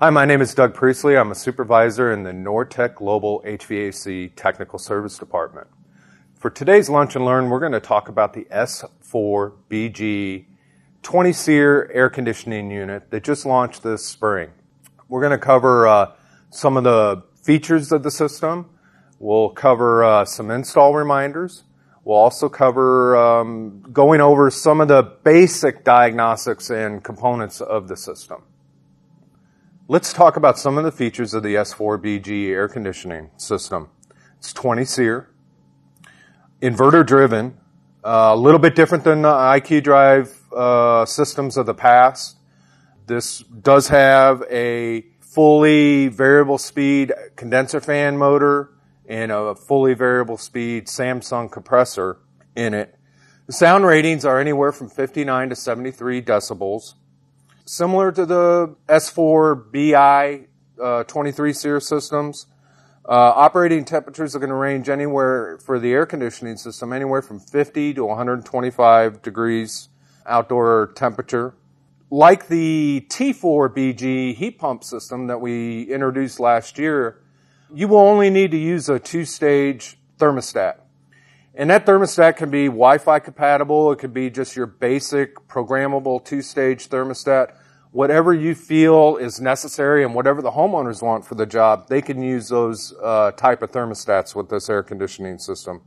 Hi, my name is Doug Priestley. I'm a supervisor in the Nortech Global HVAC Technical Service Department. For today's Lunch and Learn, we're going to talk about the FS4BG 20-SEER air conditioning unit that just launched this spring. We're going to cover some of the features of the system. We'll cover some install reminders. We'll also cover going over some of the basic diagnostics and components of the system. Let's talk about some of the features of the FS4BG air conditioning system. It's 20-SEER, inverter driven, a little bit different than the IQ Drive systems of the past. This does have a fully variable speed condenser fan motor and a fully variable speed Samsung compressor in it. The sound ratings are anywhere from 59 to 73 decibels. Similar to the FS4BG 23-SEER systems, operating temperatures are going to range anywhere for the air conditioning system, anywhere from 50 to 125 degrees outdoor temperature. Like the T4BG heat pump system that we introduced last year, you will only need to use a two-stage thermostat. And that thermostat can be Wi-Fi compatible. It could be just your basic programmable two-stage thermostat. Whatever you feel is necessary and whatever the homeowners want for the job, they can use those type of thermostats with this air conditioning system.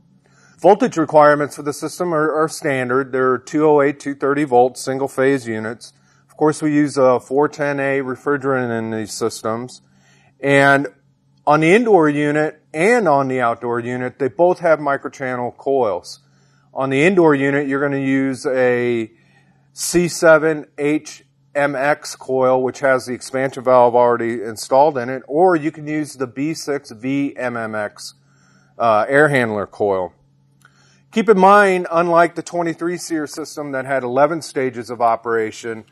Voltage requirements for the system are standard. They're 208, 230 volt single-phase units. Of course, we use a 410A refrigerant in these systems. And on the indoor unit and on the outdoor unit, they both have microchannel coils. On the indoor unit, you're going to use a C7HMX coil, which has the expansion valve already installed in it, or you can use the B6VMMX air handler coil. Keep in mind, unlike the 23-SEER system that had 11 stages of operation,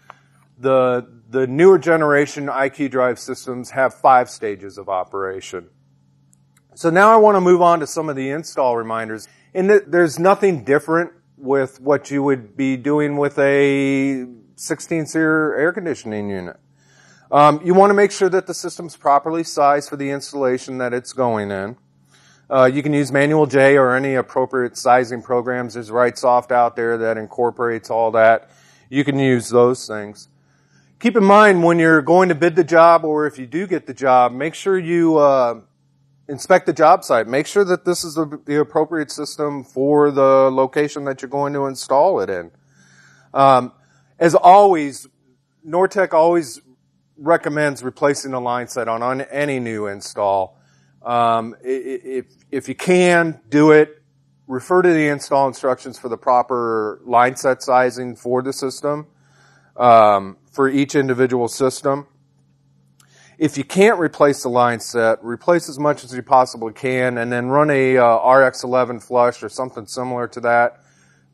the newer generation IQ Drive systems have 5 stages of operation. So now I want to move on to some of the install reminders. And there's nothing different with what you would be doing with a 16-SEER air conditioning unit. You want to make sure that the system's properly sized for the installation that it's going in. You can use Manual J or any appropriate sizing programs. There's WriteSoft out there that incorporates all that. You can use those things. Keep in mind when you're going to bid the job, or if you do get the job, make sure you inspect the job site. Make sure that this is the appropriate system for the location that you're going to install it in. As always, Nortech always recommends replacing the line set on any new install. If you can, do it. Refer to the install instructions for the proper line set sizing for the system. For each individual system. If you can't replace the line set, replace as much as you possibly can and then run a RX11 flush or something similar to that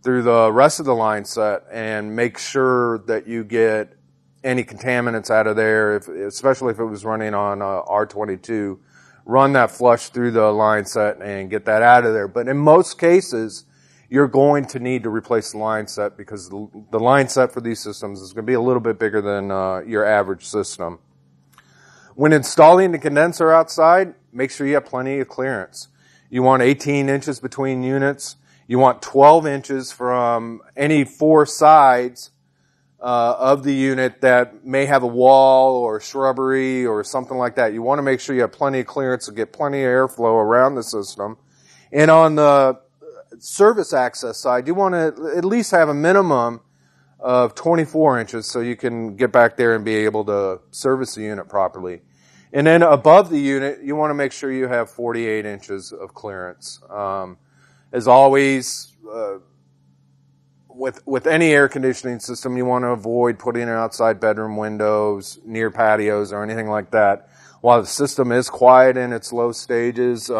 through the rest of the line set and make sure that you get any contaminants out of there, especially if it was running on R22. Run that flush through the line set and get that out of there. But in most cases, you're going to need to replace the line set because the line set for these systems is going to be a little bit bigger than your average system. When installing the condenser outside, make sure you have plenty of clearance. You want 18 inches between units. You want 12 inches from any 4 sides of the unit that may have a wall or shrubbery or something like that. You want to make sure you have plenty of clearance to get plenty of airflow around the system. And on the service access side, you want to at least have a minimum of 24 inches so you can get back there and be able to service the unit properly. And then above the unit, you want to make sure you have 48 inches of clearance. As always, with any air conditioning system, you want to avoid putting it outside bedroom windows, near patios, or anything like that. While the system is quiet in its low stages,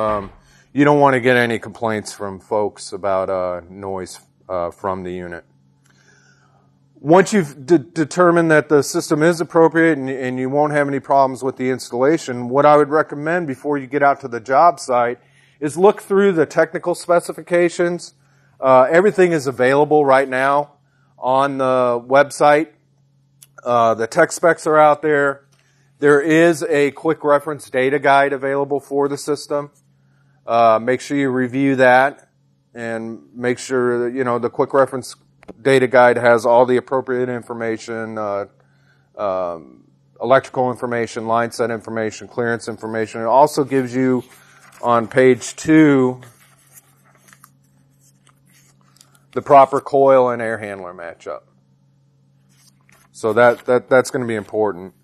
you don't want to get any complaints from folks about noise from the unit. Once you've determined that the system is appropriate and you won't have any problems with the installation, what I would recommend before you get out to the job site is look through the technical specifications. Everything is available right now on the website. The tech specs are out there. There is a quick reference data guide available for the system. Make sure you review that and make sure that, the quick reference data guide has all the appropriate information, electrical information, line set information, clearance information. It also gives you on page 2 the proper coil and air handler matchup. So that's going to be important.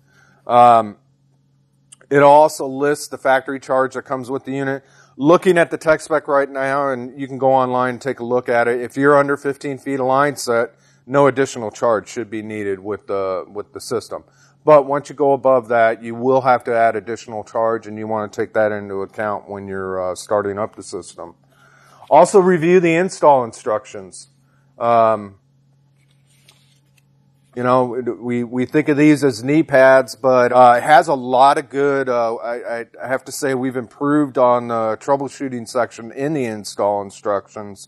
It also lists the factory charge that comes with the unit. Looking at the tech spec right now, and you can go online and take a look at it. If you're under 15 feet of line set, no additional charge should be needed with the system. But once you go above that, you will have to add additional charge, and you want to take that into account when you're starting up the system. Also review the install instructions. We think of these as knee pads, but it has a lot of good, I have to say we've improved on the troubleshooting section in the install instructions.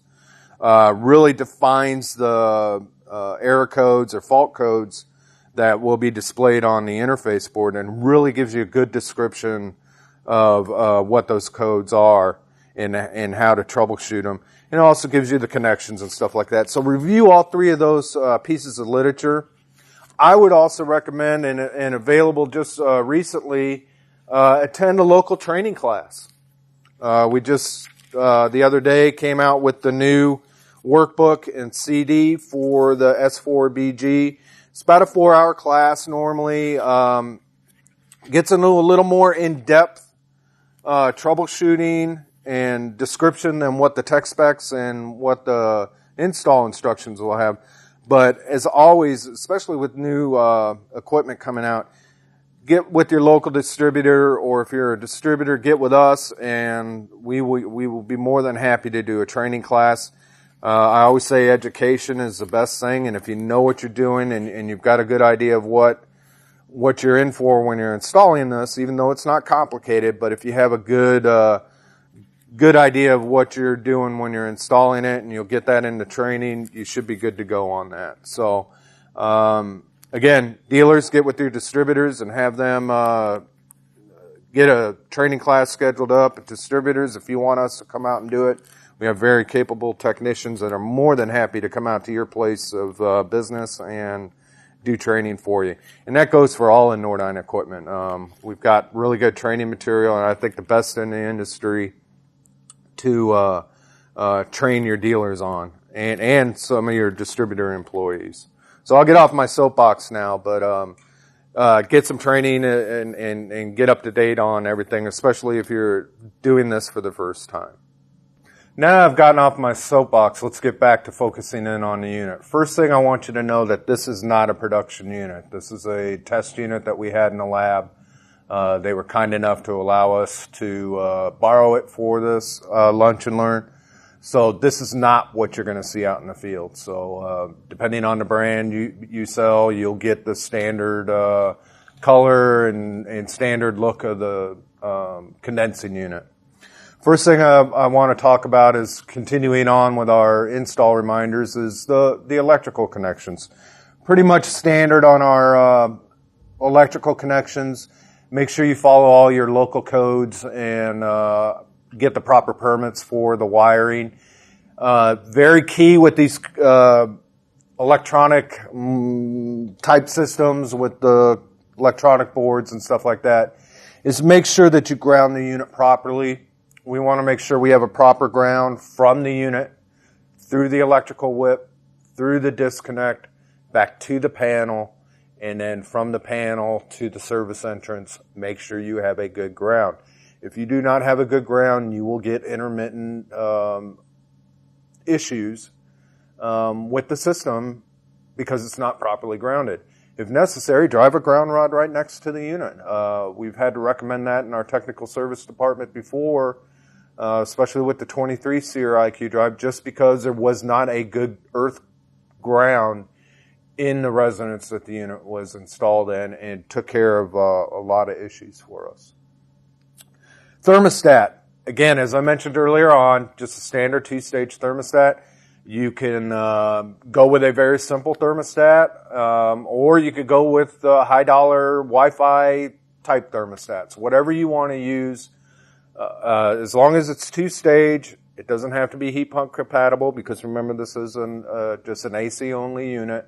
Really defines the error codes or fault codes that will be displayed on the interface board and really gives you a good description of what those codes are and how to troubleshoot them. And it also gives you the connections and stuff like that. So review all 3 of those pieces of literature. I would also recommend, and available just recently, attend a local training class. We just, the other day, came out with the new workbook and CD for the S4BG. It's about a 4-hour class normally. Gets into a little more in-depth troubleshooting and description than what the tech specs and what the install instructions will have. But as always, especially with new equipment coming out, get with your local distributor, or if you're a distributor, get with us, and we will be more than happy to do a training class. I always say education is the best thing, and if you know what you're doing and you've got a good idea of what you're in for when you're installing this, even though it's not complicated, but if you have a good idea of what you're doing when you're installing it, and you'll get that into training, you should be good to go on that. So, again, dealers, get with your distributors and have them get a training class scheduled up. At distributors, if you want us to come out and do it, we have very capable technicians that are more than happy to come out to your place of business and do training for you. And that goes for all in Nordyne equipment. We've got really good training material, and I think the best in the industry to train your dealers on, and some of your distributor employees. So I'll get off my soapbox now, but get some training and get up to date on everything, especially if you're doing this for the first time. Now I've gotten off my soapbox, let's get back to focusing in on the unit. First thing, I want you to know that this is not a production unit. This is a test unit that we had in the lab. They were kind enough to allow us to borrow it for this lunch and learn. So this is not what you're going to see out in the field. So depending on the brand you sell, you'll get the standard color and standard look of the condensing unit. First thing I want to talk about is continuing on with our install reminders is the electrical connections. Pretty much standard on our electrical connections. Make sure you follow all your local codes and get the proper permits for the wiring. Very key with these electronic type systems with the electronic boards and stuff like that is make sure that you ground the unit properly. We want to make sure we have a proper ground from the unit through the electrical whip, through the disconnect, back to the panel, and then from the panel to the service entrance. Make sure you have a good ground. If you do not have a good ground, you will get intermittent issues with the system because it's not properly grounded. If necessary, drive a ground rod right next to the unit. We've had to recommend that in our technical service department before, especially with the 23 SEER IQ drive, just because there was not a good earth ground in the residence that the unit was installed in, and took care of a lot of issues for us. Thermostat. Again, as I mentioned earlier on, just a standard 2-stage thermostat. You can go with a very simple thermostat, or you could go with high-dollar Wi-Fi type thermostats, whatever you want to use. As long as it's two-stage, it doesn't have to be heat pump compatible because remember this is just an AC only unit.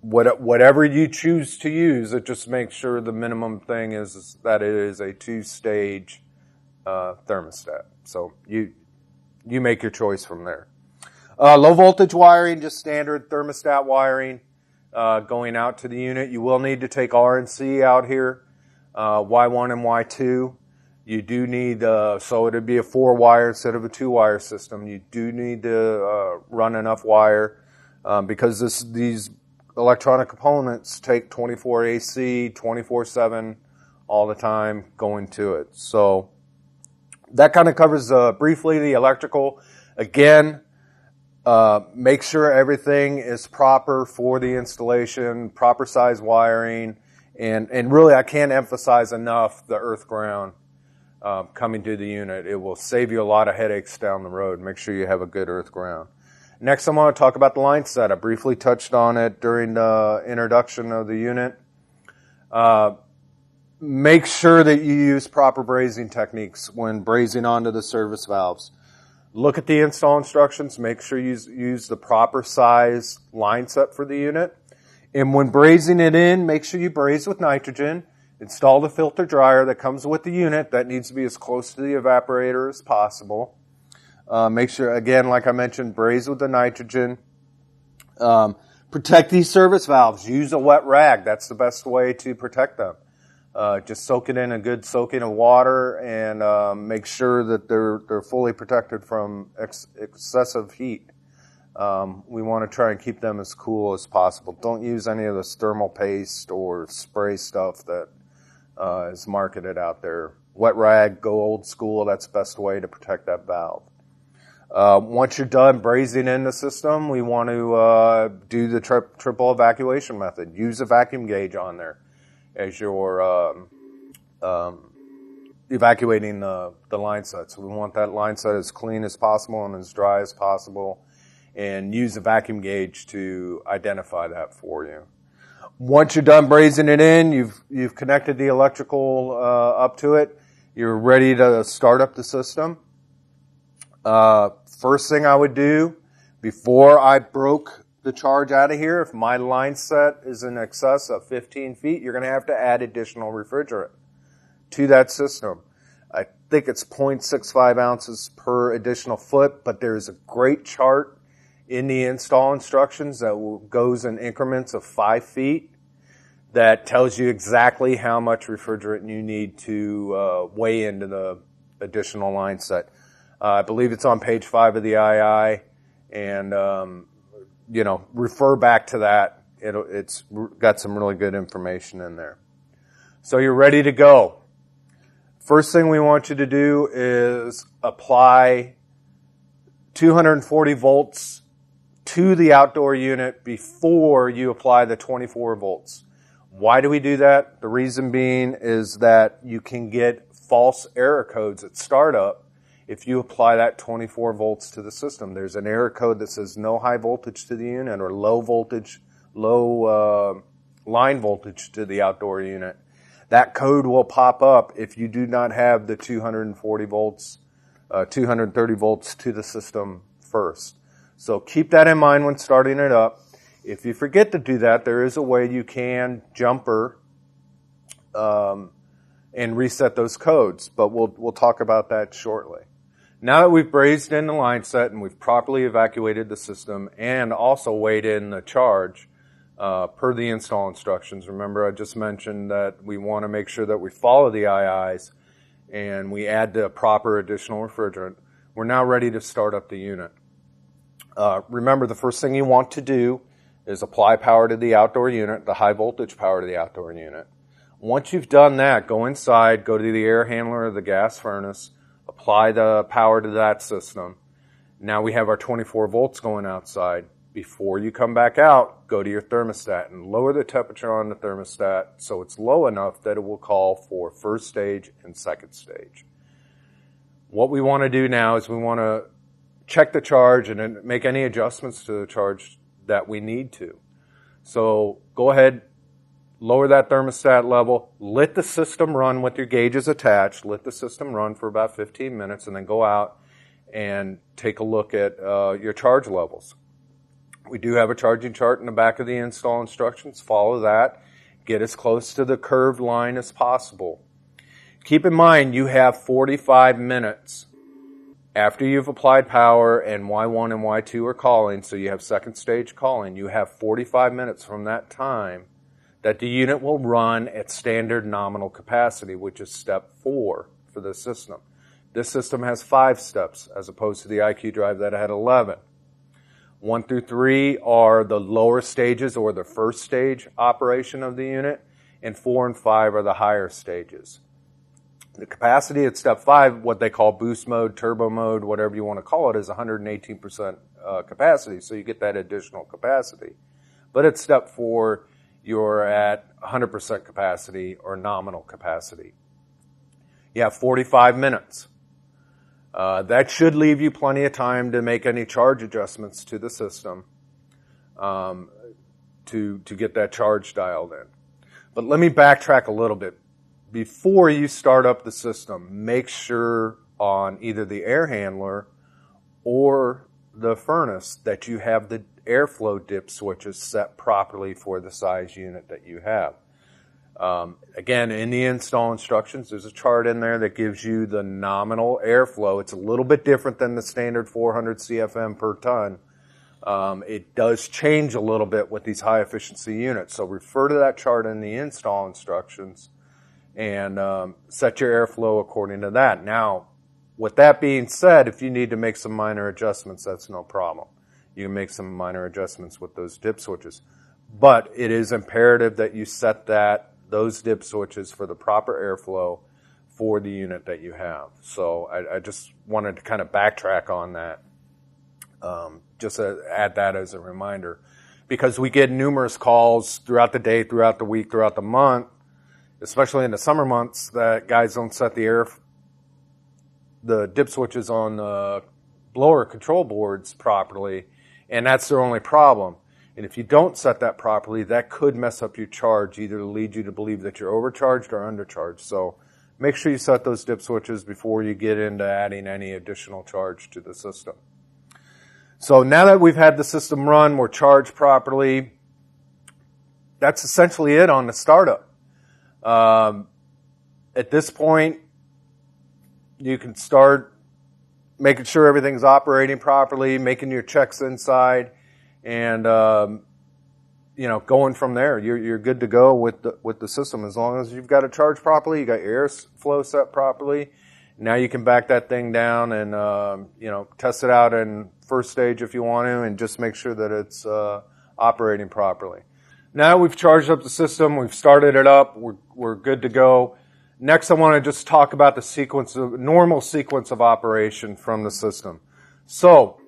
Whatever you choose to use, it just makes sure the minimum thing is that it is a two-stage thermostat. So you make your choice from there. Low voltage wiring, just standard thermostat wiring going out to the unit. You will need to take R and C out here, Y1 and Y2. You do need, so it would be a 4-wire instead of a 2-wire system. You do need to run enough wire because these electronic components take 24 AC, 24/7 all the time going to it. So that kind of covers briefly the electrical. Again, make sure everything is proper for the installation, proper size wiring, and really I can't emphasize enough the earth ground coming to the unit. It will save you a lot of headaches down the road. Make sure you have a good earth ground. Next, I want to talk about the line set. I briefly touched on it during the introduction of the unit. Make sure that you use proper brazing techniques when brazing onto the service valves. Look at the install instructions. Make sure you use the proper size line set for the unit. And when brazing it in, make sure you braze with nitrogen. Install the filter dryer that comes with the unit. That needs to be as close to the evaporator as possible. Make sure, again, like I mentioned, braze with the nitrogen. Protect these service valves. Use a wet rag. That's the best way to protect them. Just soak it in a good soaking of water and make sure that they're fully protected from excessive heat. We want to try and keep them as cool as possible. Don't use any of this thermal paste or spray stuff that is marketed out there. Wet rag, go old school. That's the best way to protect that valve. Once you're done brazing in the system, we want to do the triple evacuation method. Use a vacuum gauge on there as you're evacuating the line set. So we want that line set as clean as possible and as dry as possible, and use a vacuum gauge to identify that for you. Once you're done brazing it in, you've connected the electrical up to it, you're ready to start up the system. First thing I would do before I broke the charge out of here, if my line set is in excess of 15 feet, you're going to have to add additional refrigerant to that system. I think it's 0.65 ounces per additional foot, but there's a great chart in the install instructions that goes in increments of 5 feet that tells you exactly how much refrigerant you need to weigh into the additional line set. I believe it's on page 5 of the II, and refer back to that. It's got some really good information in there. So you're ready to go. First thing we want you to do is apply 240 volts to the outdoor unit before you apply the 24 volts. Why do we do that? The reason being is that you can get false error codes at startup if you apply that 24 volts to the system. There's an error code that says no high voltage to the unit or low line voltage to the outdoor unit. That code will pop up if you do not have the 240 volts, 230 volts to the system first. So keep that in mind when starting it up. If you forget to do that, there is a way you can jumper and reset those codes, but we'll talk about that shortly. Now that we've brazed in the line set and we've properly evacuated the system and also weighed in the charge per the install instructions, remember I just mentioned that we want to make sure that we follow the IIs and we add the proper additional refrigerant. We're now ready to start up the unit. Remember, the first thing you want to do is apply power to the outdoor unit, the high voltage power to the outdoor unit. Once you've done that, go inside, go to the air handler or the gas furnace, apply the power to that system. Now we have our 24 volts going outside. Before you come back out, go to your thermostat and lower the temperature on the thermostat so it's low enough that it will call for first stage and second stage. What we want to do now is we want to check the charge and then make any adjustments to the charge that we need to. So go ahead, lower that thermostat level, let the system run with your gauges attached, let the system run for about 15 minutes, and then go out and take a look at your charge levels. We do have a charging chart in the back of the install instructions. Follow that. Get as close to the curved line as possible. Keep in mind you have 45 minutes after you've applied power and Y1 and Y2 are calling, so you have second stage calling. You have 45 minutes from that time that the unit will run at standard nominal capacity, which is step 4 for the system. This system has 5 steps as opposed to the IQ Drive that had 11. 1 through 3 are the lower stages or the first stage operation of the unit, and 4 and 5 are the higher stages. The capacity at step 5, what they call boost mode, turbo mode, whatever you want to call it, is 118% capacity, so you get that additional capacity. But at step 4, you're at 100% capacity or nominal capacity. You have 45 minutes. That should leave you plenty of time to make any charge adjustments to the system to get that charge dialed in. But let me backtrack a little bit. Before you start up the system, make sure on either the air handler or the furnace that you have the airflow dip switches set properly for the size unit that you have. Again, in the install instructions, there's a chart in there that gives you the nominal airflow. It's a little bit different than the standard 400 CFM per ton. It does change a little bit with these high efficiency units. So refer to that chart in the install instructions and set your airflow according to that. Now, with that being said, if you need to make some minor adjustments, that's no problem. You can make some minor adjustments with those dip switches. But it is imperative that you set those dip switches for the proper airflow for the unit that you have. So I just wanted to kind of backtrack on that, just to add that as a reminder. Because we get numerous calls throughout the day, throughout the week, throughout the month, especially in the summer months, that guys don't set the dip switches on the blower control boards properly, and that's their only problem. And if you don't set that properly, that could mess up your charge, either to lead you to believe that you're overcharged or undercharged. So make sure you set those dip switches before you get into adding any additional charge to the system. So now that we've had the system run, we're charged properly, that's essentially it on the startup. At this point, you can start making sure everything's operating properly, making your checks inside, and going from there. You're good to go with the system as long as you've got it charged properly, you got your airflow set properly. Now you can back that thing down and test it out in first stage if you want to, and just make sure that it's operating properly. Now we've charged up the system, we've started it up, we're good to go. Next, I want to just talk about the normal sequence of operation from the system. So,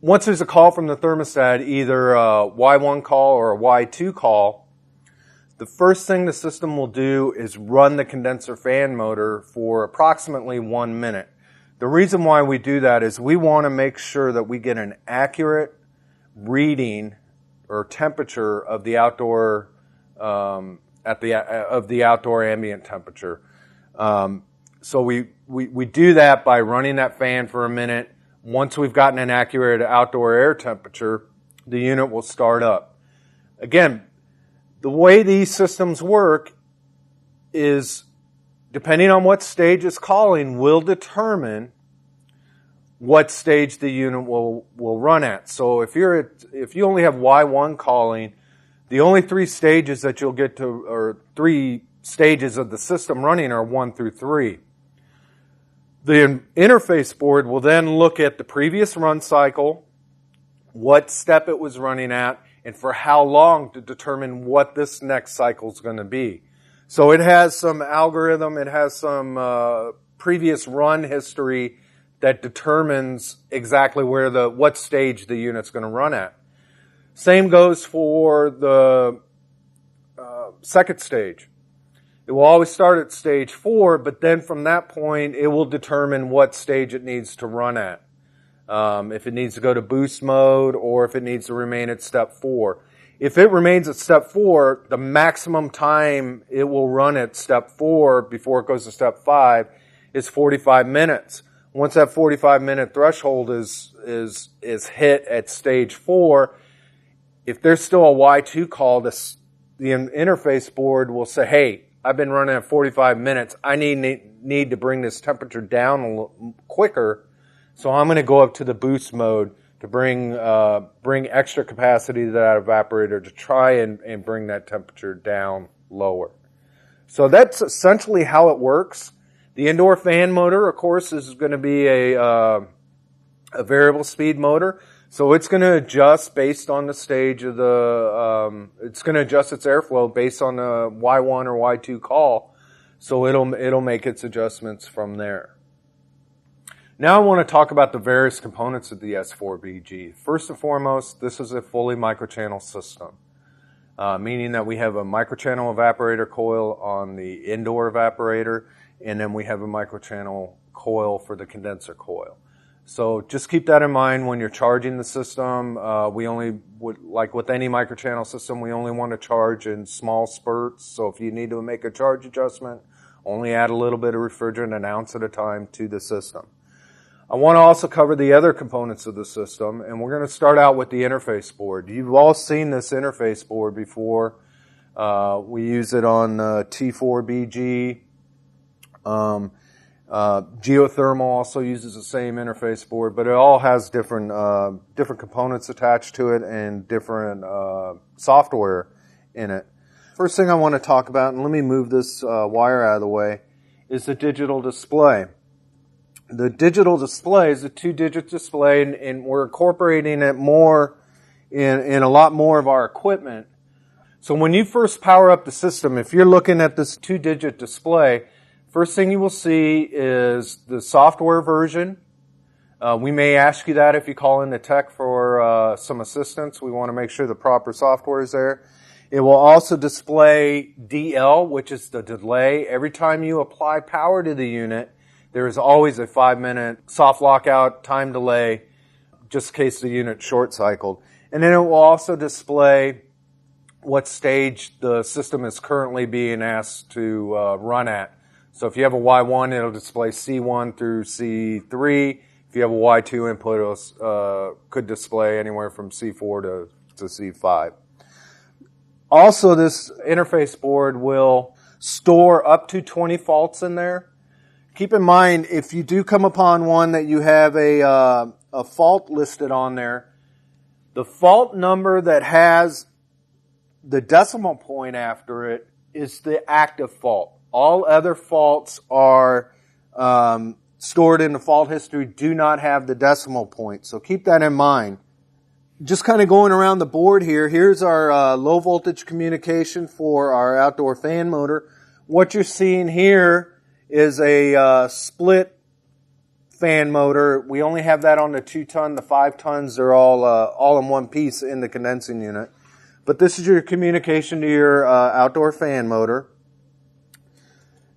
once there's a call from the thermostat, either a Y1 call or a Y2 call, the first thing the system will do is run the condenser fan motor for approximately 1 minute. The reason why we do that is we want to make sure that we get an accurate reading or temperature of the outdoor outdoor ambient temperature. So we do that by running that fan for a minute. Once we've gotten an accurate outdoor air temperature, the unit will start up. Again, the way these systems work is, depending on what stage is calling, will determine what stage the unit will run at. So if you only have Y1 calling, the only 3 stages that you'll get to, or 3 stages of the system running, are 1 through 3. The interface board will then look at the previous run cycle, what step it was running at, and for how long, to determine what this next cycle is going to be. So it has some algorithm, it has some previous run history that determines exactly what stage the unit's going to run at. Same goes for the second stage. It will always start at stage 4, but then from that point, it will determine what stage it needs to run at. If it needs to go to boost mode or if it needs to remain at step 4. If it remains at step 4, the maximum time it will run at step 4 before it goes to step 5 is 45 minutes. Once that 45-minute threshold is hit at stage 4, if there's still a Y2 call, the interface board will say, hey, I've been running at 45 minutes. I need to bring this temperature down a little quicker, so I'm going to go up to the boost mode to bring extra capacity to that evaporator to try and bring that temperature down lower. So that's essentially how it works. The indoor fan motor, of course, is going to be a variable speed motor. So it's going to adjust based on the stage of it's going to adjust its airflow based on the Y1 or Y2 call. So it'll make its adjustments from there. Now I want to talk about the various components of the S4BG. First and foremost, this is a fully microchannel system, meaning that we have a microchannel evaporator coil on the indoor evaporator, and then we have a microchannel coil for the condenser coil. So just keep that in mind when you're charging the system. Like with any microchannel system, we only want to charge in small spurts. So if you need to make a charge adjustment, only add a little bit of refrigerant, an ounce at a time, to the system. I want to also cover the other components of the system, and we're going to start out with the interface board. You've all seen this interface board before. We use it on T4BG. Geothermal also uses the same interface board, but it all has different components attached to it and different software in it. First thing I want to talk about, and let me move this wire out of the way, is the digital display. The digital display is a 2-digit display, and we're incorporating it more in a lot more of our equipment. So when you first power up the system, if you're looking at this 2-digit display, first thing you will see is the software version. We may ask you that if you call in the tech for some assistance. We want to make sure the proper software is there. It will also display DL, which is the delay. Every time you apply power to the unit, there is always a 5-minute soft lockout time delay, just in case the unit's short-cycled. And then it will also display what stage the system is currently being asked to run at. So if you have a Y1, it'll display C1 through C3. If you have a Y2 input, it could display anywhere from C4 to C5. Also, this interface board will store up to 20 faults in there. Keep in mind, if you do come upon one that you have a fault listed on there, the fault number that has the decimal point after it is the active fault. All other faults are stored in the fault history, do not have the decimal point. So keep that in mind. Just kind of going around the board here, here's our low voltage communication for our outdoor fan motor. What you're seeing here is a split fan motor. We only have that on the 2-ton. The 5 tons are all in one piece in the condensing unit. But this is your communication to your outdoor fan motor.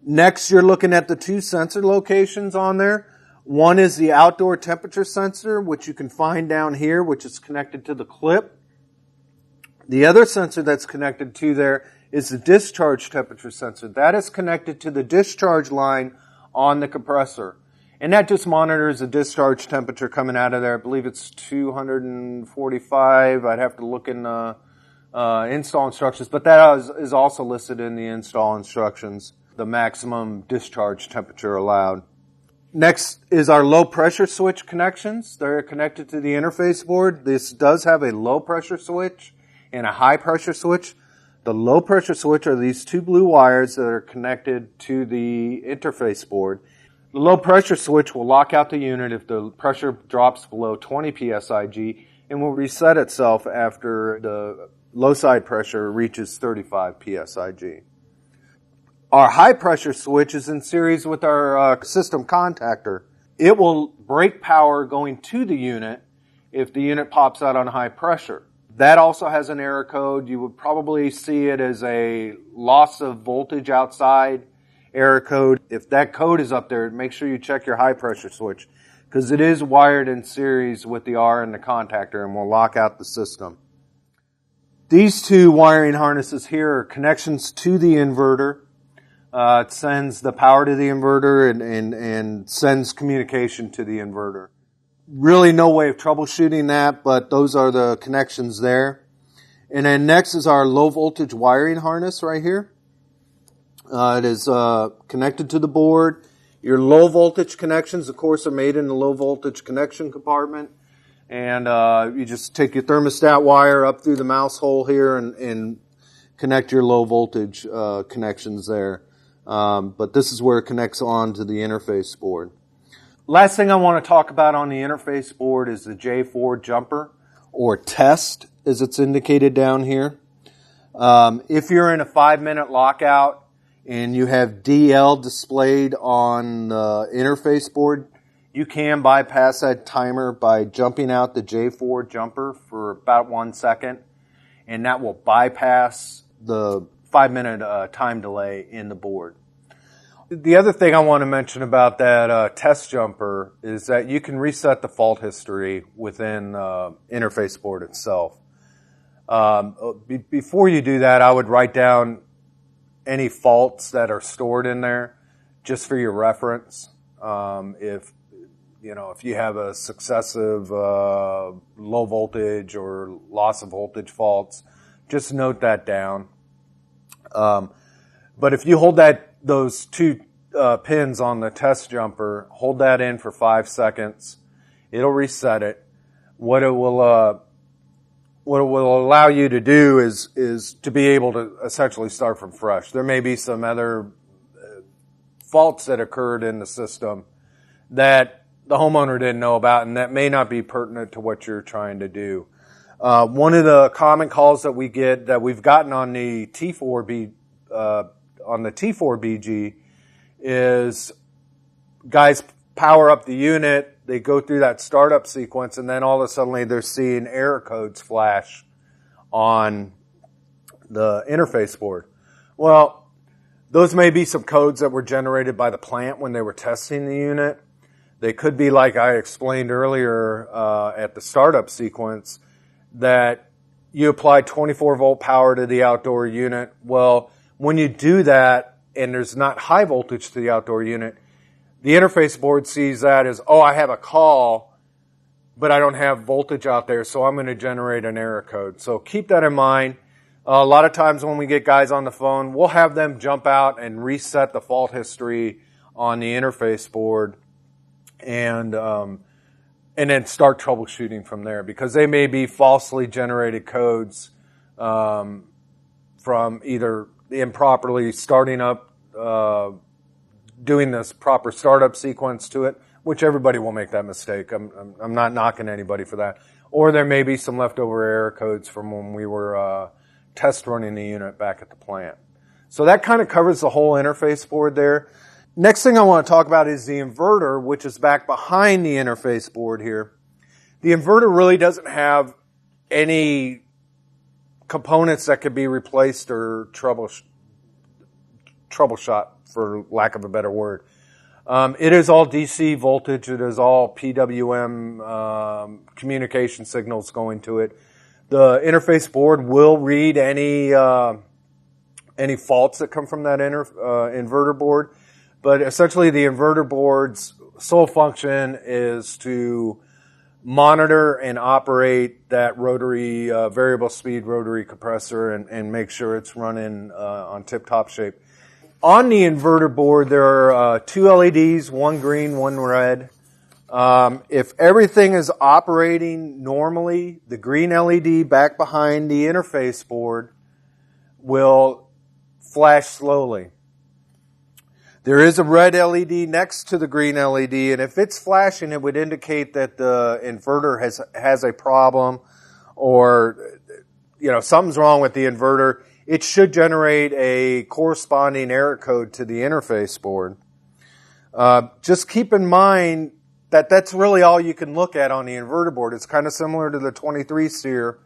Next, you're looking at the 2 sensor locations on there. One is the outdoor temperature sensor, which you can find down here, which is connected to the clip. The other sensor that's connected to there is the discharge temperature sensor. That is connected to the discharge line on the compressor. And that just monitors the discharge temperature coming out of there. I believe it's 245. I'd have to look in install instructions, but that is also listed in the install instructions, the maximum discharge temperature allowed. Next is our low pressure switch connections. They're connected to the interface board. This does have a low pressure switch and a high pressure switch. The low pressure switch are these 2 blue wires that are connected to the interface board. The low pressure switch will lock out the unit if the pressure drops below 20 psig and will reset itself after the low side pressure reaches 35 psig. Our high pressure switch is in series with our system contactor. It will break power going to the unit if the unit pops out on high pressure. That also has an error code. You would probably see it as a loss of voltage outside error code. If that code is up there, make sure you check your high pressure switch because it is wired in series with the R and the contactor and will lock out the system. These two wiring harnesses here are connections to the inverter. It sends the power to the inverter and sends communication to the inverter. Really no way of troubleshooting that, but those are the connections there. And then next is our low voltage wiring harness right here. It is connected to the board. Your low voltage connections, of course, are made in the low voltage connection compartment. And you just take your thermostat wire up through the mouse hole here and connect your low voltage connections there. But this is where it connects on to the interface board. Last thing I want to talk about on the interface board is the J4 jumper, or test as it's indicated down here. If you're in a 5-minute lockout and you have DL displayed on the interface board, you can bypass that timer by jumping out the J4 jumper for about 1 second, and that will bypass the 5-minute time delay in the board. The other thing I want to mention about that test jumper is that you can reset the fault history within interface board itself. Before you do that, I would write down any faults that are stored in there just for your reference. If you have a successive low voltage or loss of voltage faults, just note that down. But if you hold those two pins on the test jumper, hold that in for 5 seconds, it'll reset it. What it will allow you to do is to be able to essentially start from fresh. There may be some other faults that occurred in the system that the homeowner didn't know about, and that may not be pertinent to what you're trying to do. One of the common calls that we've gotten on the T4BG is guys power up the unit, they go through that startup sequence, and then all of a sudden they're seeing error codes flash on the interface board. Well, those may be some codes that were generated by the plant when they were testing the unit. They could be, like I explained earlier at the startup sequence, that you apply 24-volt power to the outdoor unit. Well, when you do that and there's not high voltage to the outdoor unit, the interface board sees that as, oh, I have a call, but I don't have voltage out there, so I'm going to generate an error code. So keep that in mind. A lot of times when we get guys on the phone, we'll have them jump out and reset the fault history on the interface board and then start troubleshooting from there, because they may be falsely generated codes from either improperly starting up, doing this proper startup sequence to it, which everybody will make that mistake. I'm not knocking anybody for that. Or there may be some leftover error codes from when we were test running the unit back at the plant. So that kind of covers the whole interface board there. Next thing I want to talk about is the inverter, which is back behind the interface board here. The inverter really doesn't have any components that could be replaced or troubleshot, for lack of a better word. It is all DC voltage. It is all PWM communication signals going to it. The interface board will read any faults that come from that inverter board. But essentially, the inverter board's sole function is to monitor and operate that rotary, variable speed rotary compressor and make sure it's running on tip-top shape. On the inverter board, there are 2 LEDs, one green, one red. If everything is operating normally, the green LED back behind the interface board will flash slowly. There is a red LED next to the green LED, and if it's flashing, it would indicate that the inverter has a problem, or something's wrong with the inverter. It should generate a corresponding error code to the interface board. Just keep in mind that that's really all you can look at on the inverter board. It's kind of similar to the 23 SEER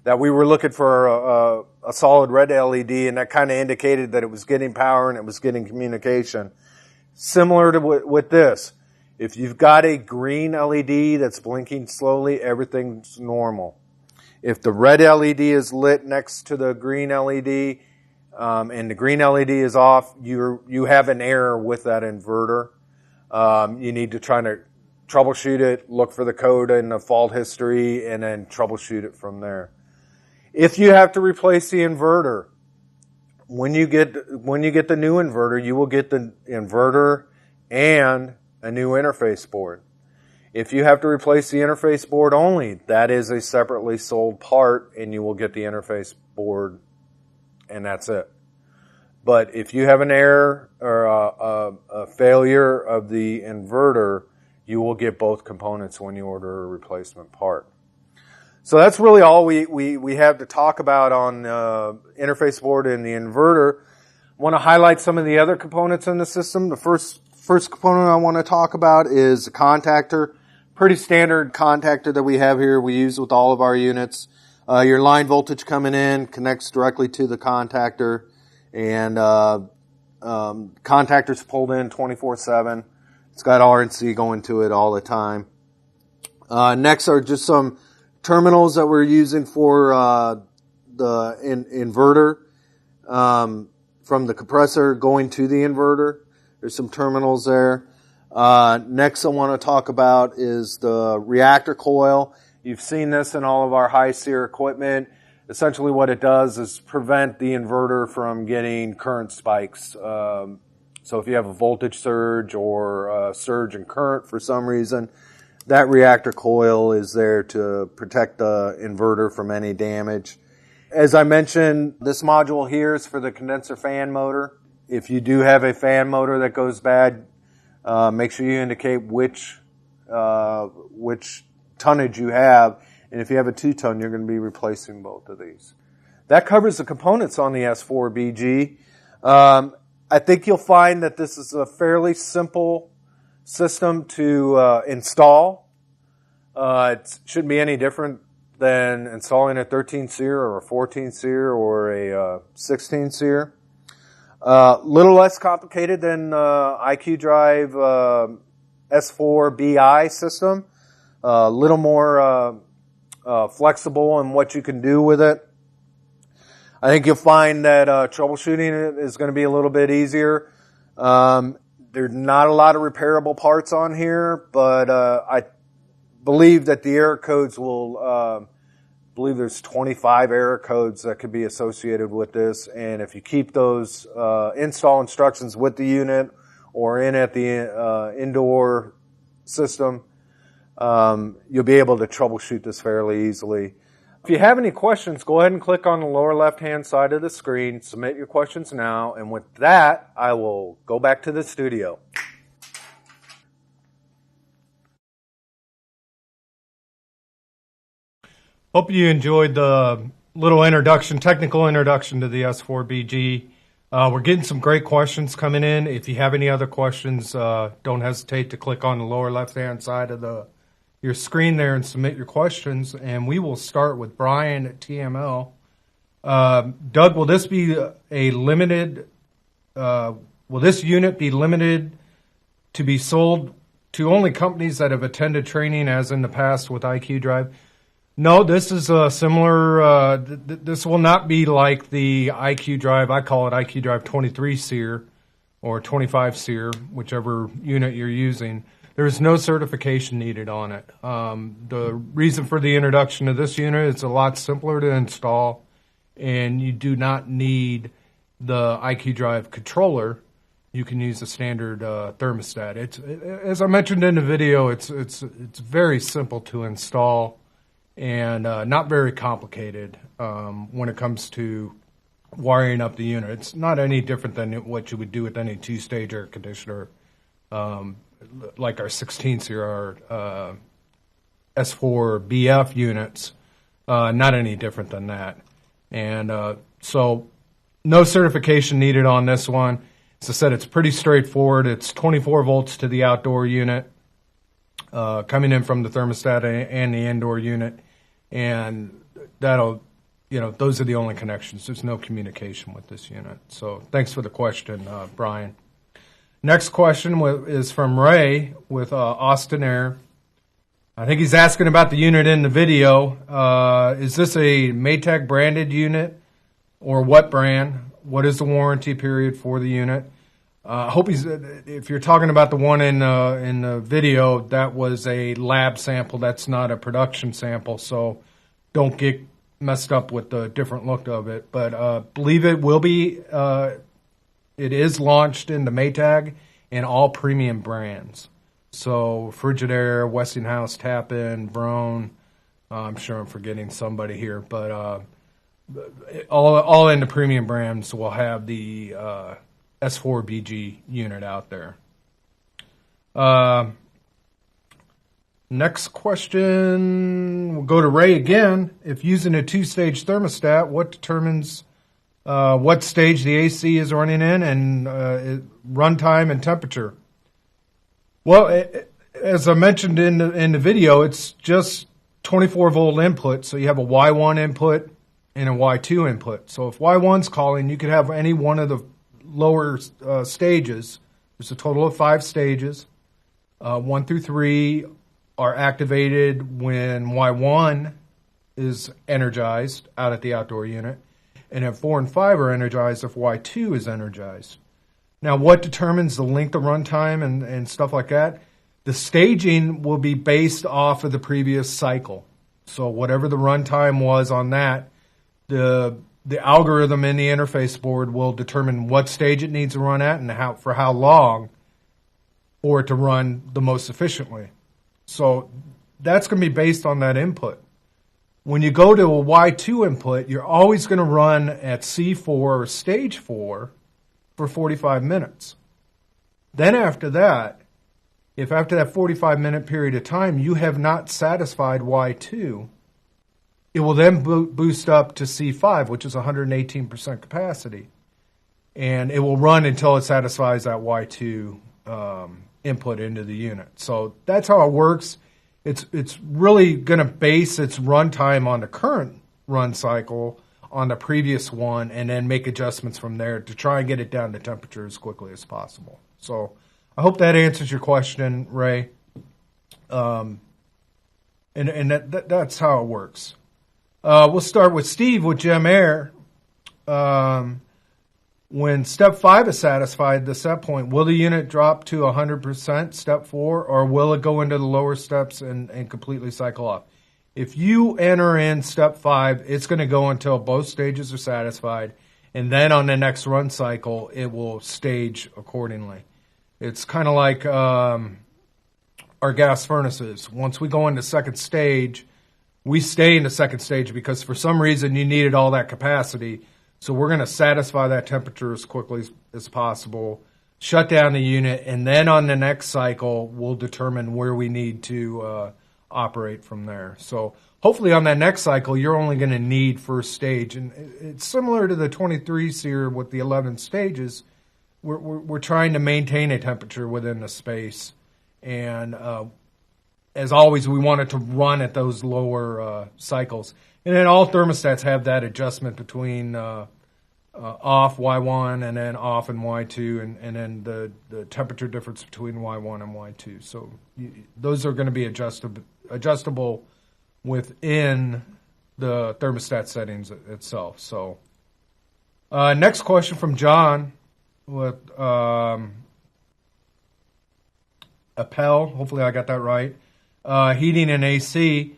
that we were looking for a solid red LED, and that kind of indicated that it was getting power and it was getting communication. Similar to with this. If you've got a green LED that's blinking slowly, everything's normal. If the red LED is lit next to the green LED and the green LED is off, you have an error with that inverter. You need to try to troubleshoot it, look for the code in the fault history, and then troubleshoot it from there. If you have to replace the inverter, when you get the new inverter, you will get the inverter and a new interface board. If you have to replace the interface board only, that is a separately sold part, and you will get the interface board, and that's it. But if you have an error or a failure of the inverter, you will get both components when you order a replacement part. So that's really all we have to talk about on interface board and the inverter. I want to highlight some of the other components in the system. The first component I want to talk about is the contactor. Pretty standard contactor that we have here. We use with all of our units. Your line voltage coming in connects directly to the contactor, and contactor's pulled in 24/7. It's got RNC going to it all the time. Next are just some terminals that we're using for the inverter from the compressor going to the inverter. There's some terminals there. Next I want to talk about is the reactor coil. You've seen this in all of our high SEER equipment. Essentially what it does is prevent the inverter from getting current spikes. So if you have a voltage surge or a surge in current for some reason, that reactor coil is there to protect the inverter from any damage. As I mentioned, this module here is for the condenser fan motor. If you do have a fan motor that goes bad, make sure you indicate which tonnage you have. And if you have a 2-ton, you're going to be replacing both of these. That covers the components on the S4BG. I think you'll find that this is a fairly simple system to install. It shouldn't be any different than installing a 13 SEER or a 14 SEER or a 16 SEER. Little less complicated than IQ Drive S4BI system. A little more flexible in what you can do with it. I think you'll find that troubleshooting it is going to be a little bit easier. There's not a lot of repairable parts on here, but I believe that the error codes will, believe there's 25 error codes that could be associated with this, and if you keep those install instructions with the unit or in at the indoor system, you'll be able to troubleshoot this fairly easily. If you have any questions, go ahead and click on the lower left-hand side of the screen. Submit your questions now, and with that, I will go back to the studio. Hope you enjoyed the little introduction, technical introduction to the S4BG. We're getting some great questions coming in. If you have any other questions, don't hesitate to click on the lower left-hand side of your screen there and submit your questions. And we will start with Brian at TML. Doug, will this be a limited? Will this unit be limited to be sold to only companies that have attended training, as in the past with IQ Drive? No, this is a similar. This will not be like the IQ Drive. I call it IQ Drive 23 SEER or 25 SEER, whichever unit you're using. There's no certification needed on it. The reason for the introduction of this unit, it's a lot simpler to install, and you do not need the IQ Drive controller. You can use a standard thermostat. As I mentioned in the video, it's very simple to install and not very complicated when it comes to wiring up the unit. It's not any different than what you would do with any two-stage air conditioner. Like our 16 SEER, our S4BF units, not any different than that. And so no certification needed on this one. As I said, it's pretty straightforward. It's 24 volts to the outdoor unit, coming in from the thermostat and the indoor unit. And that'll, those are the only connections. There's no communication with this unit. So thanks for the question, Brian. Next question is from Ray with Austin Air. I think he's asking about the unit in the video. Is this a Maytag branded unit or what brand? What is the warranty period for the unit? Hope if you're talking about the one in the video, that was a lab sample. That's not a production sample, so don't get messed up with the different look of it. But believe it will be, it is launched in the Maytag and all premium brands. So Frigidaire, Westinghouse, Tappan, Brown. I'm sure I'm forgetting somebody here, but all in the premium brands will have the FS4BG unit out there. Next question, we'll go to Ray again. If using a two-stage thermostat, what determines what stage the AC is running in and runtime and temperature? Well, as I mentioned in the video, it's just 24-volt input, so you have a Y1 input and a Y2 input. So if Y1's calling, you could have any one of the lower stages. There's a total of 5 stages. 1 through 3 are activated when Y1 is energized out at the outdoor unit, and then 4 and 5 are energized if Y2 is energized. Now, what determines the length of runtime and stuff like that? The staging will be based off of the previous cycle. So whatever the runtime was on that, the algorithm in the interface board will determine what stage it needs to run at and for how long for it to run the most efficiently. So that's going to be based on that input. When you go to a Y2 input, you're always going to run at C4 or stage 4 for 45 minutes. Then after that, if after that 45-minute period of time you have not satisfied Y2, it will then boost up to C5, which is 118% capacity. And it will run until it satisfies that Y2 input into the unit. So that's how it works. It's really going to base its runtime on the current run cycle on the previous one and then make adjustments from there to try and get it down to temperature as quickly as possible. So I hope that answers your question, Ray. And that's how it works. We'll start with Steve with Gem Air. When step 5 is satisfied, the set point, will the unit drop to 100% step 4, or will it go into the lower steps and completely cycle off? If you enter in step 5, it's going to go until both stages are satisfied, and then on the next run cycle, it will stage accordingly. It's kind of like our gas furnaces. Once we go into second stage, we stay in the second stage because for some reason you needed all that capacity. So we're going to satisfy that temperature as quickly as possible, shut down the unit, and then on the next cycle, we'll determine where we need to operate from there. So hopefully on that next cycle, you're only going to need first stage. And it's similar to the 23 SEER with the 11 stages. We're trying to maintain a temperature within the space. And as always, we want it to run at those lower cycles. And then all thermostats have that adjustment between off Y1 and then off and Y2, and then the temperature difference between Y1 and Y2. So those are going to be adjustable within the thermostat settings itself. So next question from John with Appel. Hopefully I got that right. Heating and AC.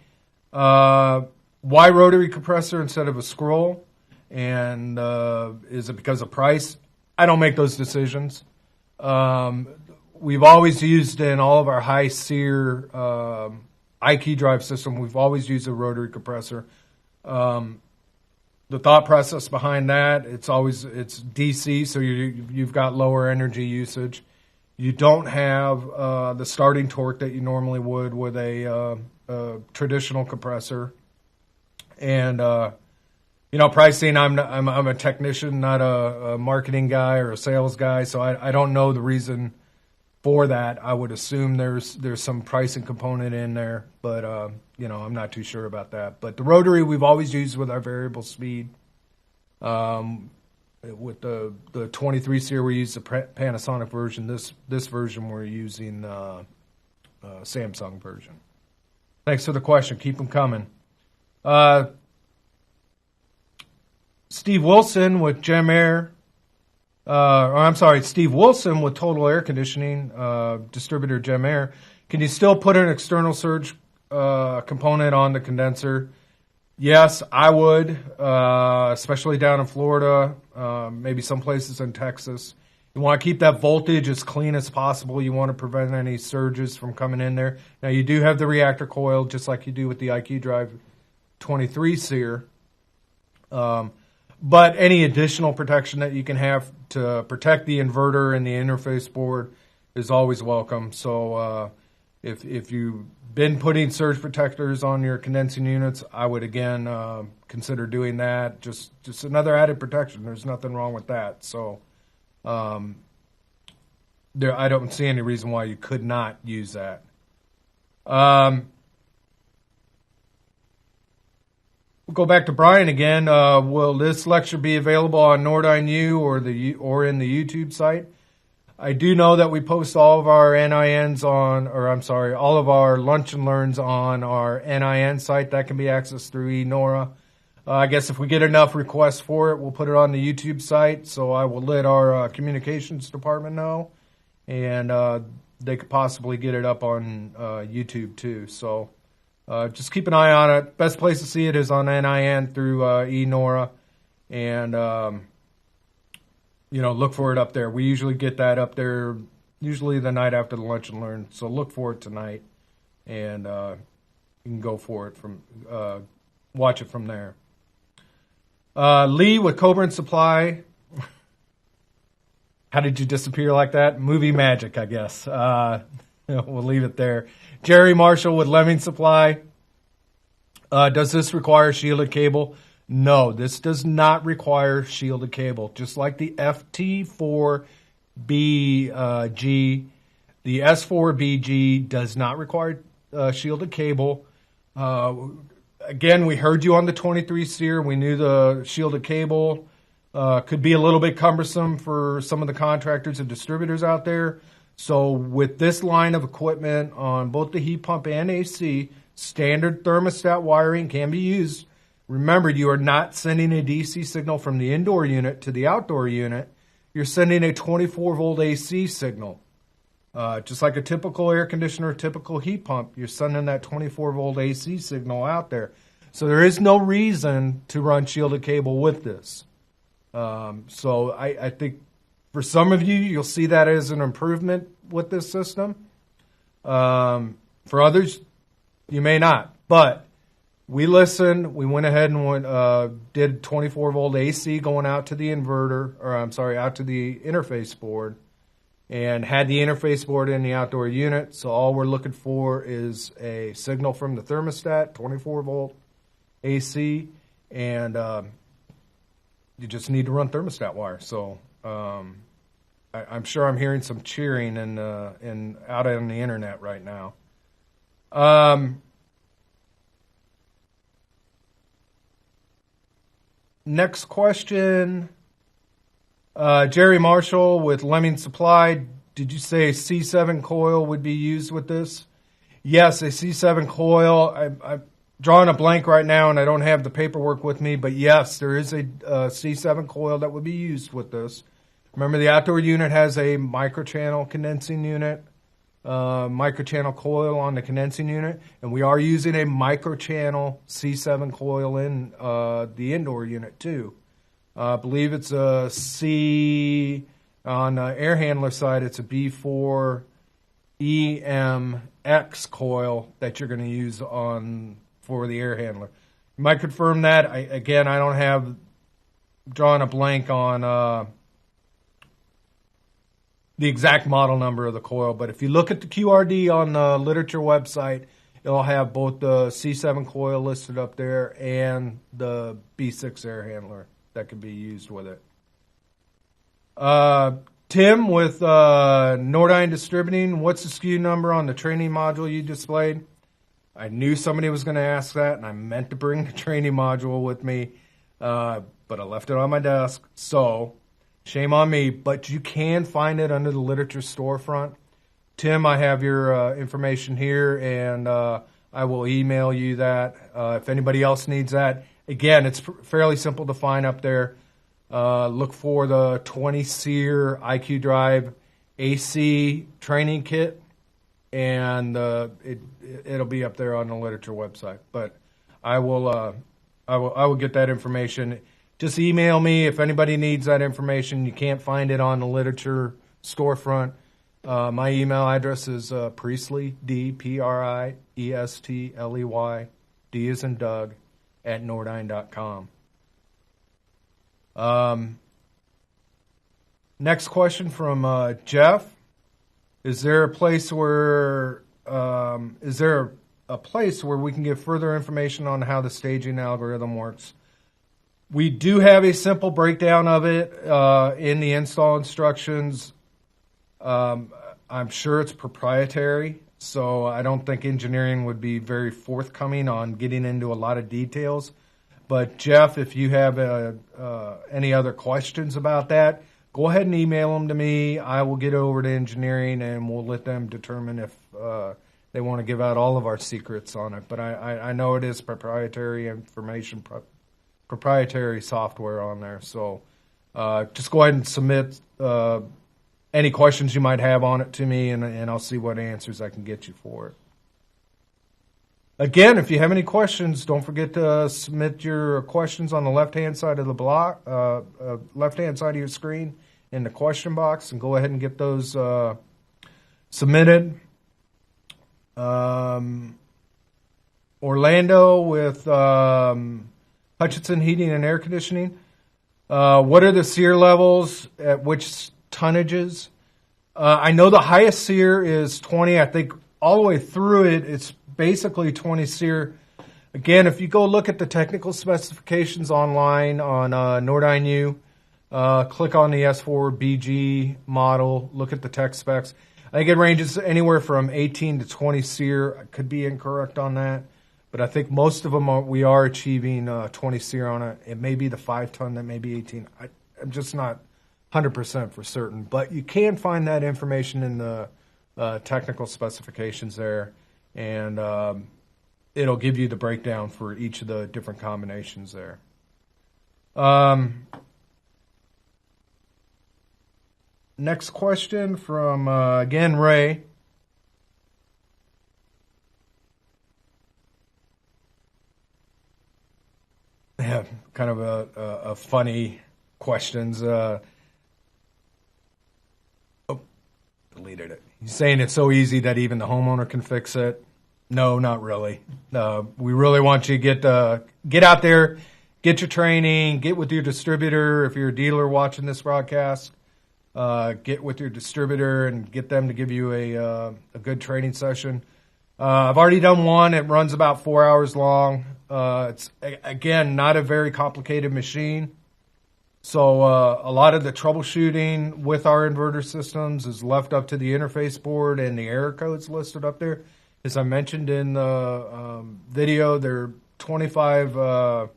Why rotary compressor instead of a scroll? And is it because of price? I don't make those decisions. We've always used in all of our high SEER iKey drive system, we've always used a rotary compressor. The thought process behind that, it's DC, so you've got lower energy usage. You don't have the starting torque that you normally would with a traditional compressor. And pricing. I'm a technician, not a marketing guy or a sales guy, so I don't know the reason for that. I would assume there's some pricing component in there, but I'm not too sure about that. But the rotary we've always used with our variable speed. With the 23 SEER, we use the Panasonic version. This version we're using Samsung version. Thanks for the question. Keep them coming. Steve Wilson with Gem Air. Steve Wilson with Total Air Conditioning, distributor Gem Air. Can you still put an external surge component on the condenser? Yes, I would, especially down in Florida, maybe some places in Texas. You want to keep that voltage as clean as possible. You want to prevent any surges from coming in there. Now, you do have the reactor coil, just like you do with the IQ Drive 23 SEER. But any additional protection that you can have to protect the inverter and the interface board is always welcome. So if you've been putting surge protectors on your condensing units, I would again consider doing that. Just another added protection. There's nothing wrong with that. So I don't see any reason why you could not use that. We'll go back to Brian again. Will this lecture be available on Nordyne U or in the YouTube site? I do know that we post all of our NINs all of our lunch and learns on our NIN site. That can be accessed through eNora. I guess if we get enough requests for it, we'll put it on the YouTube site. So I will let our communications department know, and they could possibly get it up on YouTube too. So just keep an eye on it. Best place to see it is on NIN through eNora, and look for it up there. We usually get that up there usually the night after the lunch and learn. So look for it tonight, and you can go for it watch it from there. Lee with Coburn Supply. How did you disappear like that? Movie magic, I guess. We'll leave it there. Jerry Marshall with Lemming Supply. Does this require shielded cable? No, this does not require shielded cable. Just like the FT4BG, the S4BG does not require shielded cable. Again, we heard you on the 23 SEER. We knew the shielded cable could be a little bit cumbersome for some of the contractors and distributors out there. So with this line of equipment on both the heat pump and AC, standard thermostat wiring can be used. Remember, you are not sending a DC signal from the indoor unit to the outdoor unit. You're sending a 24-volt AC signal. Just like a typical air conditioner, typical heat pump, you're sending that 24-volt AC signal out there. So there is no reason to run shielded cable with this. So I think for some of you, you'll see that as an improvement with this system. For others, you may not. But we listened. We went ahead and did 24-volt AC going out to the out to the interface board, and had the interface board in the outdoor unit. So all we're looking for is a signal from the thermostat, 24-volt AC, and you just need to run thermostat wire. So I'm sure I'm hearing some cheering and out on the internet right now. Next question. Jerry Marshall with Lemming Supply. Did you say a C7 coil would be used with this? Yes, a C7 coil. I'm drawing a blank right now, and I don't have the paperwork with me, but yes, there is a C7 coil that would be used with this. Remember, the outdoor unit has a microchannel condensing unit, microchannel coil on the condensing unit, and we are using a microchannel C7 coil in the indoor unit too. I believe it's a C on the air handler side. It's a B4 EMX coil that you're going to use for the air handler. You might confirm that. I don't have drawn a blank on the exact model number of the coil, but if you look at the QRD on the literature website, it'll have both the C7 coil listed up there and the B6 air handler that can be used with it. Tim with Nordyne Distributing, what's the SKU number on the training module you displayed? I knew somebody was going to ask that, and I meant to bring the training module with me, but I left it on my desk, so shame on me, but you can find it under the literature storefront. Tim, I have your information here, and I will email you that. If anybody else needs that, again, it's fairly simple to find up there. Look for the 20 SEER IQ Drive AC training kit, and it'll be up there on the literature website. But I will get that information. Just email me if anybody needs that information. You can't find it on the literature storefront. My email address is Priestley, Priestley, D as in Doug, @nordine.com. Next question from Jeff. Is there a place where we can get further information on how the staging algorithm works? We do have a simple breakdown of it in the install instructions. I'm sure it's proprietary, so I don't think engineering would be very forthcoming on getting into a lot of details. But Jeff, if you have any other questions about that, go ahead and email them to me. I will get over to engineering, and we'll let them determine if they want to give out all of our secrets on it. But I know it is proprietary information, proprietary software on there. So just go ahead and submit any questions you might have on it to me, and I'll see what answers I can get you for it. Again, if you have any questions, don't forget to submit your questions on the left-hand side of the block, left-hand side of your screen in the question box, and go ahead and get those submitted. Orlando with Hutchinson Heating and Air Conditioning. What are the SEER levels at which tonnages? I know the highest SEER is 20. I think all the way through it, it's basically 20 SEER. Again, if you go look at the technical specifications online on Nordine U, click on the S4BG model, look at the tech specs. I think it ranges anywhere from 18 to 20 SEER. I could be incorrect on that, but I think most of them we are achieving 20 SEER on it. It may be the 5-ton, that may be 18. I'm just not 100% for certain, but you can find that information in the technical specifications there, and it'll give you the breakdown for each of the different combinations there. Next question from, again, Ray. Yeah, kind of a funny questions. Deleted it. He's saying it's so easy that even the homeowner can fix it. No, not really. We really want you to get out there, get your training, get with your distributor. If you're a dealer watching this broadcast, get with your distributor and get them to give you a good training session. I've already done one. It runs about 4 hours long. It's, again, not a very complicated machine. So a lot of the troubleshooting with our inverter systems is left up to the interface board and the error codes listed up there. As I mentioned in the video, there are 25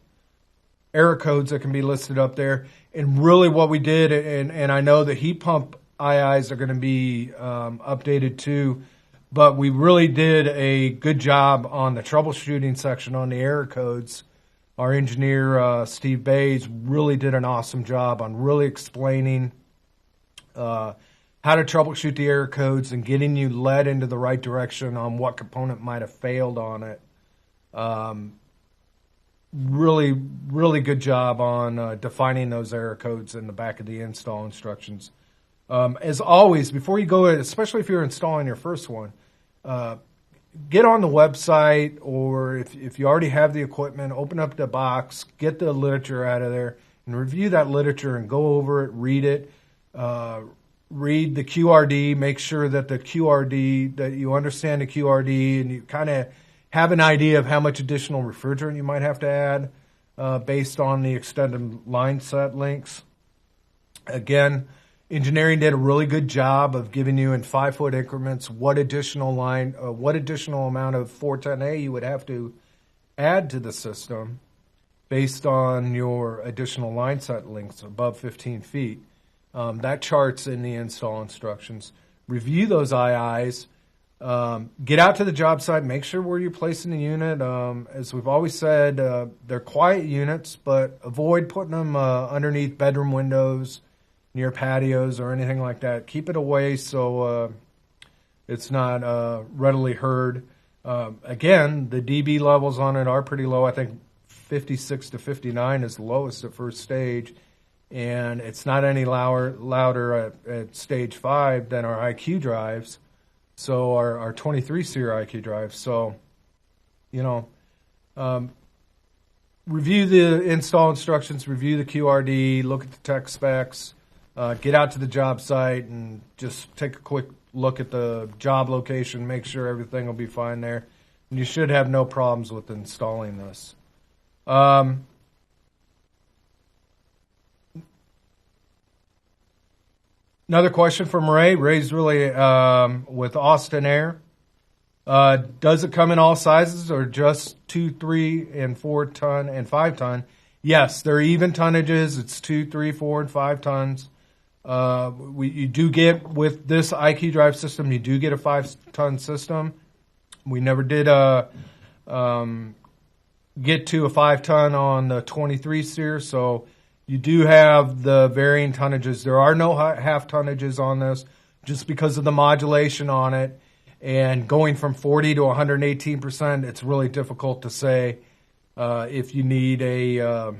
error codes that can be listed up there. And really what we did, and I know the heat pump IIs are going to be updated too, but we really did a good job on the troubleshooting section on the error codes. Our engineer, Steve Bays, really did an awesome job on really explaining how to troubleshoot the error codes and getting you led into the right direction on what component might have failed on it. Really, really good job on defining those error codes in the back of the install instructions. As always, before you go, especially if you're installing your first one, get on the website, or if you already have the equipment, open up the box, get the literature out of there, and review that literature and go over it, read it, read the QRD, make sure that the QRD, that you understand the QRD, and you kind of have an idea of how much additional refrigerant you might have to add based on the extended line set links. Again, engineering did a really good job of giving you in 5-foot increments what additional amount of 410A you would have to add to the system based on your additional line set lengths above 15 feet. That chart's in the install instructions. Review those IIs. Get out to the job site. Make sure where you're placing the unit. As we've always said, they're quiet units, but avoid putting them underneath bedroom windows, near patios, or anything like that. Keep it away so it's not readily heard. Again, the dB levels on it are pretty low. I think 56 to 59 is the lowest at first stage, and it's not any louder at stage 5 than our IQ drives. So our 23 SEER IQ drive. So, review the install instructions, review the QRD, look at the tech specs, get out to the job site and just take a quick look at the job location, make sure everything will be fine there. And you should have no problems with installing this. Another question from Ray. Ray's really with Austin Air. Does it come in all sizes or just 2, 3, and 4 ton and 5 ton? Yes, they're even tonnages. It's 2, 3, 4, and 5 tons. You do get, with this IQ drive system, you do get a 5-ton system. We never did get to a 5-ton on the 23 SEER, so you do have the varying tonnages. There are no half tonnages on this just because of the modulation on it. And going from 40 to 118%, it's really difficult to say if you need a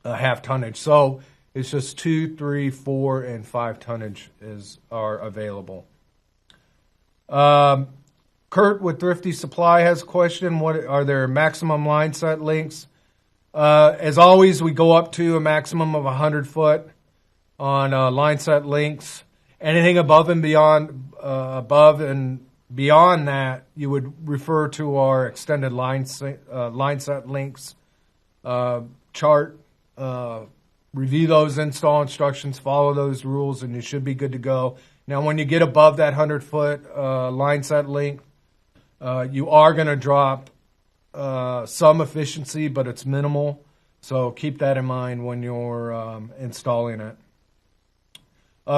half tonnage. So it's just 2, 3, 4, and 5 tonnage are available. Kurt with Thrifty Supply has a question. What are there maximum line set links? As always, we go up to a maximum of 100 foot on line set links. Anything above and beyond that, you would refer to our extended line set links chart. Review those install instructions, follow those rules, and you should be good to go. Now, when you get above that 100-foot line set link, you are going to drop some efficiency, but it's minimal. So keep that in mind when you're installing it.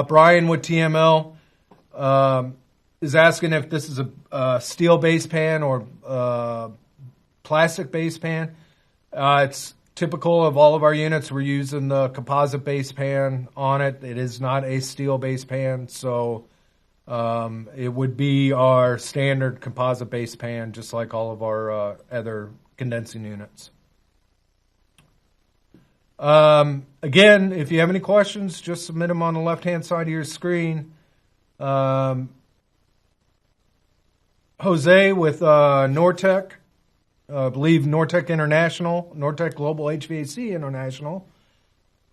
Brian with TML is asking if this is a steel base pan or plastic base pan. It's typical of all of our units. We're using the composite base pan on it. It is not a steel base pan, so it would be our standard composite base pan, just like all of our other condensing units. Again, if you have any questions, just submit them on the left-hand side of your screen. Jose with Nortec, I believe Nortec International, Nortec Global HVAC International.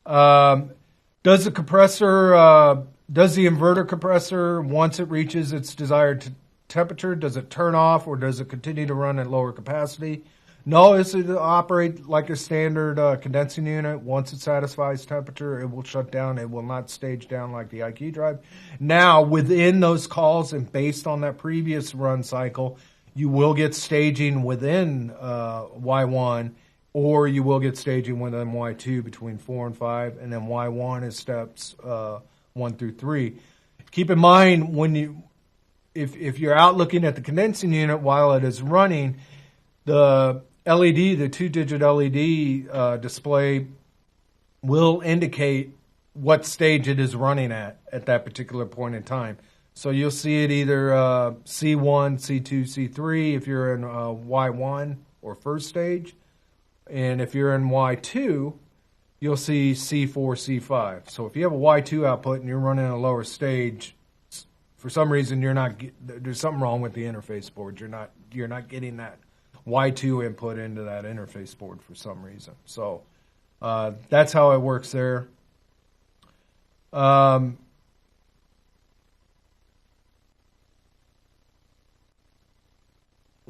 Does the inverter compressor, once it reaches its desired temperature, does it turn off or does it continue to run at lower capacity? No, this will operate like a standard condensing unit. Once it satisfies temperature, it will shut down. It will not stage down like the IQ drive. Now, within those calls and based on that previous run cycle, you will get staging within Y1, or you will get staging within Y2 between 4 and 5, and then Y1 is steps 1 through 3. Keep in mind, if you're out looking at the condensing unit while it is running, the LED, the 2-digit LED display will indicate what stage it is running at that particular point in time. So you'll see it either C1, C2, C3 if you're in Y1 or first stage. And if you're in Y2, you'll see C4, C5. So if you have a Y2 output and you're running a lower stage, for some reason there's something wrong with the interface board. You're not getting that Y2 input into that interface board for some reason. So that's how it works there.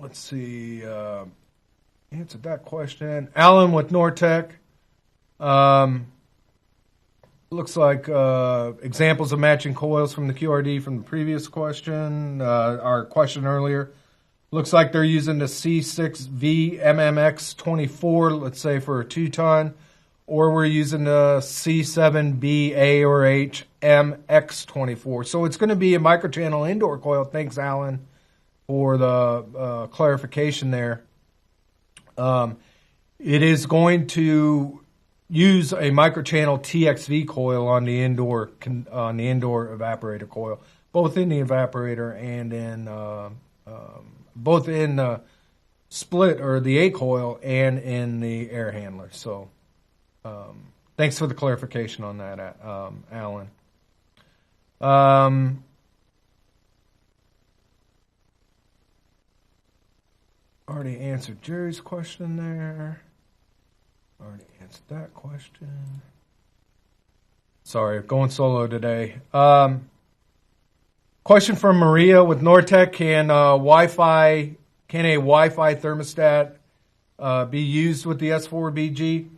Let's see. Answered that question. Alan with Nortec. Looks like examples of matching coils from the QRD from the previous question, our question earlier. Looks like they're using the C6V MMX24, let's say for a 2-ton, or we're using the C7BA or H MX24. So it's going to be a microchannel indoor coil. Thanks, Alan, for the clarification there. It is going to use a microchannel TXV coil on the indoor evaporator coil, both in the evaporator and in both in the split or the A coil and in the air handler. So thanks for the clarification on that, Alan. Already answered Jerry's question there. Already answered that question. Sorry, going solo today. Question from Maria with Nortec: Can a Wi-Fi thermostat be used with the S4BG?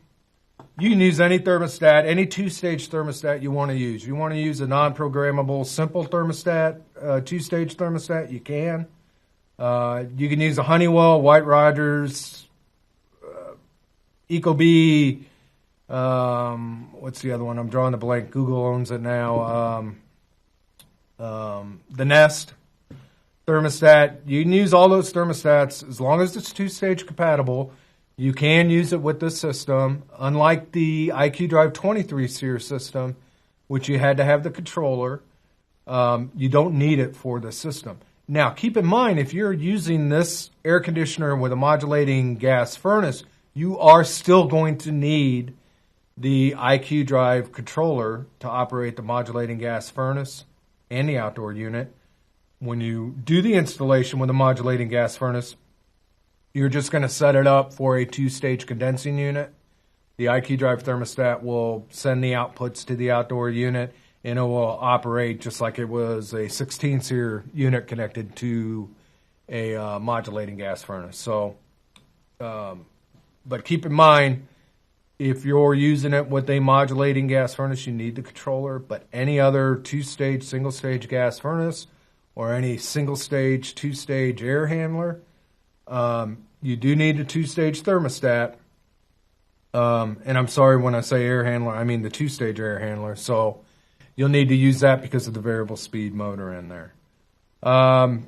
You can use any thermostat, any two-stage thermostat you want to use. You want to use a non-programmable simple thermostat, two-stage thermostat, you can. You can use a Honeywell, White Rogers, Ecobee, what's the other one? I'm drawing a blank. Google owns it now. The Nest thermostat. You can use all those thermostats as long as it's two-stage compatible. You can use it with this system. Unlike the IQ Drive 23 SEER system, which you had to have the controller, you don't need it for the system. Now, keep in mind, if you're using this air conditioner with a modulating gas furnace, you are still going to need the IQ Drive controller to operate the modulating gas furnace and the outdoor unit. When you do the installation with a modulating gas furnace, you're just going to set it up for a two-stage condensing unit. The IQ Drive thermostat will send the outputs to the outdoor unit, and it will operate just like it was a 16 SEER unit connected to a modulating gas furnace. So, but keep in mind, if you're using it with a modulating gas furnace, you need the controller. But any other two-stage, single-stage gas furnace or any single-stage, two-stage air handler, you do need a two-stage thermostat. And I'm sorry when I say air handler, I mean the two-stage air handler. So you'll need to use that because of the variable speed motor in there. Kind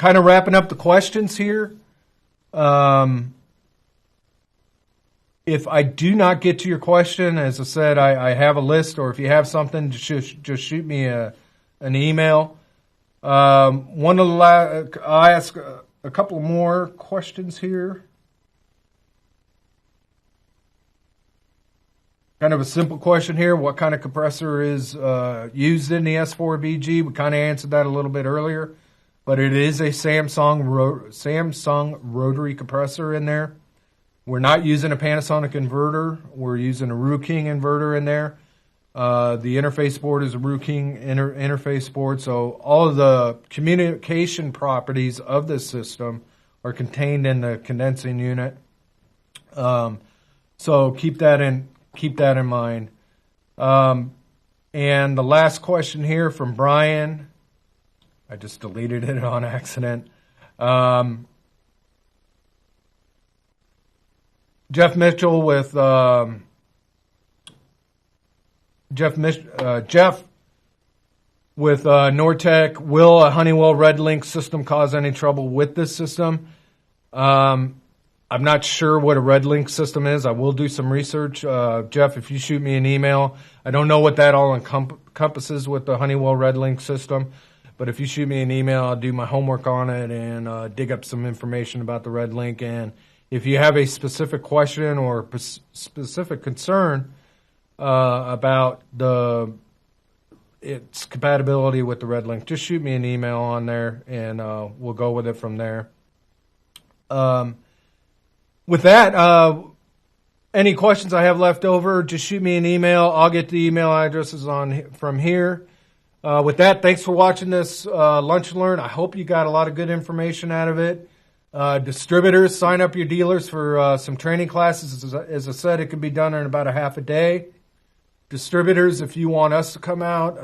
of wrapping up the questions here. If I do not get to your question, as I said, I have a list, or if you have something, just shoot me an email. I'll ask a couple more questions here. Kind of a simple question here. What kind of compressor is used in the S4BG? We kind of answered that a little bit earlier, but it is a Samsung rotary compressor in there. We're not using a Panasonic inverter. We're using a Ruking inverter in there. The interface board is a Ruking interface board, so all of the communication properties of this system are contained in the condensing unit. So keep that in mind. And the last question here from Brian. I just deleted it on accident. Jeff Mitchell with Jeff with Nortec. Will a Honeywell Red Link system cause any trouble with this system? I'm not sure what a Red Link system is. I will do some research. Jeff, if you shoot me an email, I don't know what that all encompasses with the Honeywell Red Link system, but if you shoot me an email, I'll do my homework on it and dig up some information about the Red Link. And if you have a specific question or specific concern about its compatibility with the Red Link, just shoot me an email on there, and we'll go with it from there. With that, any questions I have left over, just shoot me an email. I'll get the email addresses from here. With that, thanks for watching this Lunch and Learn. I hope you got a lot of good information out of it. Distributors, sign up your dealers for some training classes. As I said, it can be done in about a half a day. Distributors, if you want us to come out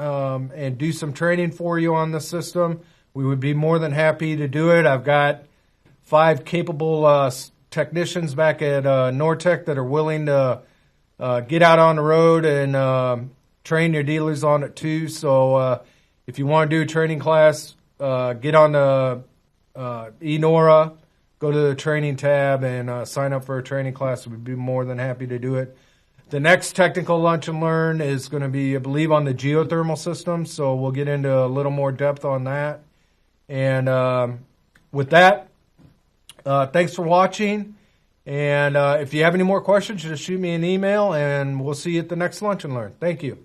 and do some training for you on the system, we would be more than happy to do it. I've got 5 capable technicians back at Nortec that are willing to get out on the road and train your dealers on it too. So if you want to do a training class, get on the eNora, go to the training tab, and sign up for a training class. We'd be more than happy to do it. The next technical lunch and learn is going to be, I believe, on the geothermal system. So we'll get into a little more depth on that. And with that, thanks for watching. And if you have any more questions, just shoot me an email, and we'll see you at the next lunch and learn. Thank you.